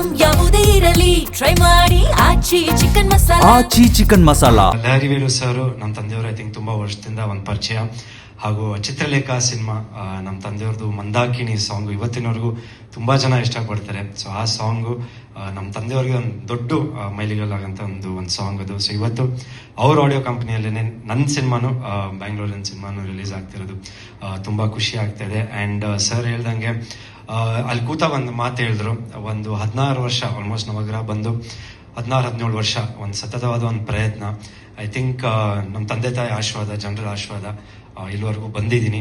Item ಯಾವುದೇ ಇರಲಿ try ಮಾಡಿ ಆಚಿ ಚಿಕನ್ ಮಸಾಲಾ. ಲಹರಿ ವೇಲು ಸರ್ ನಮ್ಮ ತಂದೆಯವರು ಐ ಥಿಂಕ್ ತುಂಬಾ ವರ್ಷದಿಂದ ಒಂದು ಪರಿಚಯ. ಹಾಗೂ ಚಿತ್ರಲೇಖಾ ಸಿನಿಮಾ ನಮ್ಮ ತಂದೆಯವ್ರದ್ದು ಮಂದಾಕಿನಿ ಸಾಂಗ್ ಇವತ್ತಿನವರೆಗೂ ತುಂಬಾ ಜನ ಇಷ್ಟಪಡ್ತಾರೆ. ಸೊ ಆ ಸಾಂಗು ನಮ್ಮ ತಂದೆಯವ್ರಿಗೆ ಒಂದು ದೊಡ್ಡ ಮೈಲಿಗಲ್ಲಾಗಂತ ಒಂದು ಸಾಂಗ್ ಅದು. ಸೊ ಇವತ್ತು ಅವ್ರ ಆಡಿಯೋ ಕಂಪನಿಯಲ್ಲೇನೆ ನನ್ನ ಸಿನಿಮಾನು ಬ್ಯಾಂಗ್ಳೂರಿನ ಸಿನಿಮಾನು ರಿಲೀಸ್ ಆಗ್ತಿರೋದು ತುಂಬಾ ಖುಷಿ ಆಗ್ತಾ ಇದೆ. ಅಂಡ್ ಸರ್ ಹೇಳ್ದಂಗೆ ಅಲ್ಲಿ ಕೂತ ಒಂದು ಮಾತು ಹೇಳಿದ್ರು, ಒಂದು 16 ವರ್ಷ ಆಲ್ಮೋಸ್ಟ್ ನವಗ್ರಹ ಬಂದು 16-17 ವರ್ಷ ಒಂದು ಸತತವಾದ ಒಂದು ಪ್ರಯತ್ನ. ಐ ಥಿಂಕ್ ನಮ್ಮ ತಂದೆ ತಾಯಿ ಆಶೀರ್ವಾದ, ಜನರ ಆಶೀರ್ವಾದ ಇಲ್ಲಿವರೆಗೂ ಬಂದಿದ್ದೀನಿ.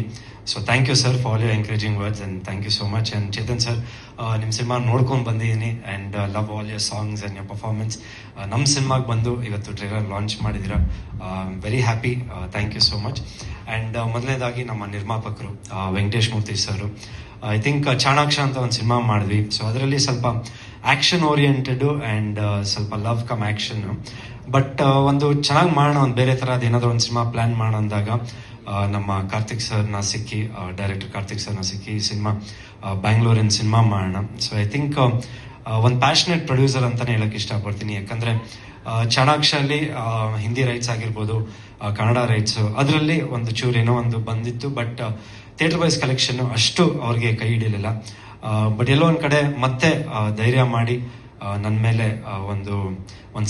So thank you sir for your encouraging words and thank you so much. And Chetan sir, ನಿಮ್ಮ ಸಿನಿಮಾ ನೋಡ್ಕೊಂಡು ಬಂದಿದ್ದೀನಿ and love all your songs and your performance. ನಮ್ಮ ಸಿನಿಮಾಗೆ ಬಂದು ಇವತ್ತು ಟ್ರೇಲರ್ ಲಾಂಚ್ ಮಾಡಿದ್ದೀರಾ, very happy, thank you so much. And ಮೊದಲನೇದಾಗಿ ನಮ್ಮ ನಿರ್ಮಾಪಕರು Venkatesh Murthy sir, I think Chanaksha ಅಂತ ಒಂದು ಸಿನಿಮಾ ಮಾಡಿದ್ವಿ. ಸೊ ಅದರಲ್ಲಿ ಸ್ವಲ್ಪ ಆಕ್ಷನ್ ಓರಿಯೆಂಟೆಡ್ ಅಂಡ್ ಸ್ವಲ್ಪ ಲವ್ ಕಮ್ ಆಕ್ಷನ್, ಬಟ್ ಒಂದು ಚೆನ್ನಾಗಿ ಮಾಡೋಣ, ಒಂದು ಬೇರೆ ಥರದ್ದು ಏನಾದರೂ ಒಂದು ಸಿನಿಮಾ ಪ್ಲಾನ್ ಮಾಡೋಣ ಅಂದಾಗ ನಮ್ಮ ಕಾರ್ತಿಕ್ ಸರ್ನ ಸಿಕ್ಕಿ, ಡೈರೆಕ್ಟರ್ ಕಾರ್ತಿಕ್ ಸರ್ನ ಸಿಕ್ಕಿ ಈ ಸಿನಿಮಾ ಬ್ಯಾಂಗ್ಳೂರಿನ ಸಿನಿಮಾ ಮಾಡೋಣ. ಸೊ ಐ ಥಿಂಕ್ ಒಂದು ಪ್ಯಾಷನೇಟ್ ಪ್ರೊಡ್ಯೂಸರ್ ಅಂತಾನೆ ಹೇಳಕ್ ಇಷ್ಟಪಡ್ತೀನಿ. ಯಾಕಂದ್ರೆ ಚಾಣಾಕ್ಷಲ್ಲಿ ಹಿಂದಿ ರೈಟ್ಸ್ ಆಗಿರ್ಬೋದು, ಕನ್ನಡ ರೈಟ್ಸ್, ಅದರಲ್ಲಿ ಒಂದು ಚೂರೇನೋ ಒಂದು ಬಂದಿತ್ತು, ಬಟ್ ಥಿಯೇಟರ್ ವೈಸ್ ಕಲೆಕ್ಷನ್ ಅಷ್ಟು ಅವ್ರಿಗೆ ಕೈ ಹಿಡಿಯಲಿಲ್ಲ. ಬಟ್ ಎಲ್ಲೋ ಒಂದ್ ಕಡೆ ಮತ್ತೆ ಧೈರ್ಯ ಮಾಡಿ ನನ್ನ ಮೇಲೆ ಒಂದು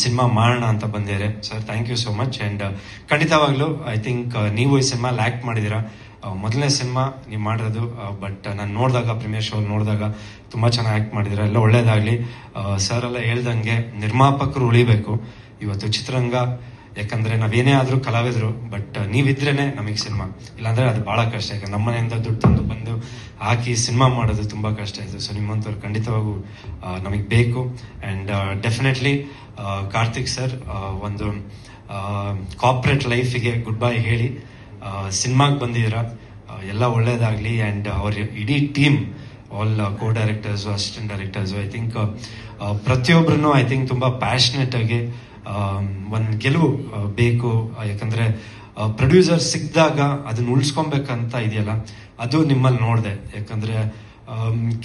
ಸಿನಿಮಾ ಮಾಡೋಣ ಅಂತ ಬಂದಿದ್ದಾರೆ. Sir thank you so much. And ಖಂಡಿತವಾಗ್ಲೂ ಐ ಥಿಂಕ್ ನೀವು ಈ ಸಿನಿಮಾ ಆಕ್ಟ್ ಮಾಡಿದ್ದೀರಾ, ಮೊದಲನೇ ಸಿನಿಮಾ ನೀವು ಮಾಡಿರೋದು, ಬಟ್ ನಾನು ನೋಡಿದಾಗ ಪ್ರೀಮಿಯರ್ ಶೋ ನೋಡಿದಾಗ ತುಂಬಾ ಚೆನ್ನಾಗಿ ಆಕ್ಟ್ ಮಾಡಿದ್ದೀರಾ, ಎಲ್ಲ ಒಳ್ಳೇದಾಗ್ಲಿ. ಸರ್ ಎಲ್ಲ ಹೇಳ್ದಂಗೆ ನಿರ್ಮಾಪಕರು ಉಳಿಬೇಕು ಇವತ್ತು ಚಿತ್ರರಂಗ, ಯಾಕಂದ್ರೆ ನಾವೇನೇ ಆದ್ರೂ ಕಲಾವಿದ್ರು, ಬಟ್ ನೀವಿದ್ರೇನೆ ನಮಗೆ ಸಿನಿಮಾ, ಇಲ್ಲಾಂದ್ರೆ ಅದು ಬಹಳ ಕಷ್ಟ. ಯಾಕಂದ್ರೆ ನಮ್ಮ ಮನೆಯಿಂದ ದುಡ್ಡು ತಂದು ಬಂದು ಹಾಕಿ ಸಿನಿಮಾ ಮಾಡೋದು ತುಂಬಾ ಕಷ್ಟ ಇದೆ. ಸೊ ನಿಮ್ಮಂತವ್ರು ಖಂಡಿತವಾಗೂ ನಮಗೆ ಬೇಕು. ಅಂಡ್ ಡೆಫಿನೆಟ್ಲಿ ಕಾರ್ತಿಕ್ ಸರ್ ಒಂದು ಕಾರ್ಪೊರೇಟ್ ಲೈಫಿಗೆ ಗುಡ್ ಬೈ ಹೇಳಿ ಸಿನಿಮಾಗೆ ಬಂದಿದ್ದೀರಾ, ಎಲ್ಲ ಒಳ್ಳೇದಾಗ್ಲಿ. ಅಂಡ್ ಅವ್ರ ಇಡೀ team, all co directors, assistant directors, I think ಪ್ರತಿಯೊಬ್ಬರೂ ಐ ಥಿಂಕ್ ತುಂಬಾ ಪ್ಯಾಷನೇಟ್ ಆಗಿ ಒಂದು ಗೆಲುವು ಬೇಕು. ಯಾಕಂದ್ರೆ ಪ್ರೊಡ್ಯೂಸರ್ ಸಿಕ್ಕಿದಾಗ ಅದನ್ನ ಉಳಿಸ್ಕೊಬೇಕಂತ ಇದೆಯಲ್ಲ, ಅದು ನಿಮ್ಮಲ್ಲಿ ನೋಡಿದೆ. ಯಾಕಂದ್ರೆ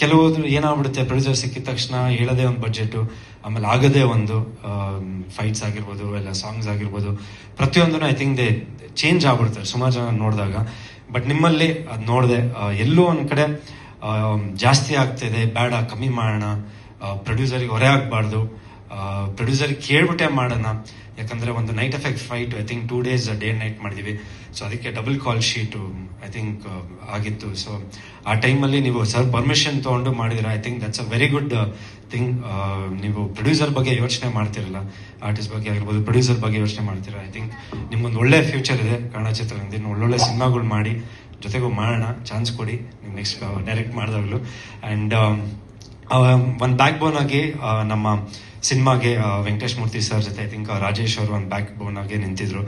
ಕೆಲವೊಂದು ಏನಾಗ್ಬಿಡುತ್ತೆ, ಪ್ರೊಡ್ಯೂಸರ್ ಸಿಕ್ಕಿದ ತಕ್ಷಣ ಹೇಳೋದೇ ಒಂದು ಬಡ್ಜೆಟ್, ಆಮೇಲೆ ಆಗದೇ ಒಂದು ಫೈಟ್ಸ್ ಆಗಿರ್ಬೋದು, ಎಲ್ಲ ಸಾಂಗ್ಸ್ ಆಗಿರ್ಬೋದು, ಪ್ರತಿಯೊಂದನ್ನು ಐ ಥಿಂಕ್ ದೇ ಚೇಂಜ್ ಆಗ್ಬಿಡ್ತಾರೆ ಸುಮಾರು ಜನ ನೋಡಿದಾಗ. ಬಟ್ ನಿಮ್ಮಲ್ಲಿ ಅದು ನೋಡಿದೆ, ಎಲ್ಲೋ ಒಂದ್ ಕಡೆ ಜಾಸ್ತಿ ಆಗ್ತಿದೆ, ಬೇಡ ಕಮ್ಮಿ ಮಾಡೋಣ, ಪ್ರೊಡ್ಯೂಸರ್ಗೆ ಹೊರೆ ಆಗ್ಬಾರ್ದು, ಪ್ರೊಡ್ಯೂಸರ್ ಕೇಳ್ಬಿಟ್ಟೆ ಮಾಡೋಣ. ಯಾಕಂದ್ರೆ ಒಂದು night effect fight I think 2 days day and night ಮಾಡಿದೀವಿ. ಸೊ ಅದಕ್ಕೆ double call sheet I think ಆಗಿತ್ತು. ಸೊ ಆ ಟೈಮಲ್ಲಿ ನೀವು ಸರ್ ಪರ್ಮಿಷನ್ ತಗೊಂಡು ಮಾಡಿದಿರ, I think that's a very good thing. ನೀವು ಪ್ರೊಡ್ಯೂಸರ್ ಬಗ್ಗೆ ಯೋಚನೆ ಮಾಡ್ತಿರಲ್ಲ, ಆರ್ಟಿಸ್ಟ್ ಬಗ್ಗೆ ಆಗಿರ್ಬೋದು, ಪ್ರೊಡ್ಯೂಸರ್ ಬಗ್ಗೆ ಯೋಚನೆ ಮಾಡ್ತೀರಾ. ಐ ಥಿಂಕ್ ನಿಮ್ಗೊಂದು ಒಳ್ಳೆ ಫ್ಯೂಚರ್ ಇದೆ ಕನ್ನಡ ಚಿತ್ರರಂಗದಲ್ಲಿ, ಒಳ್ಳೊಳ್ಳೆ ಸಿನಿಮಾಗಳು ಮಾಡಿ ಜೊತೆಗೂ ಮಾಡೋಣ, ಚಾನ್ಸ್ ಕೊಡಿ ನೀವು ನೆಕ್ಸ್ಟ್ ಡೈರೆಕ್ಟ್ ಮಾಡಿದಾಗಲೂ. ಅಂಡ್ ಒಂದು ಬ್ಯಾಕ್ ಬೋನ್ ಆಗಿ ನಮ್ಮ ಸಿನಿಮಾಗೆ ವೆಂಕಟೇಶ್ ಮೂರ್ತಿ ಸರ್ ಜೊತೆ ಐ ಥಿಂಕ್ ರಾಜೇಶ್ ಅವರು ಒಂದು ಬ್ಯಾಕ್ ಬೋನ್ ಆಗಿ ನಿಂತಿದ್ರು.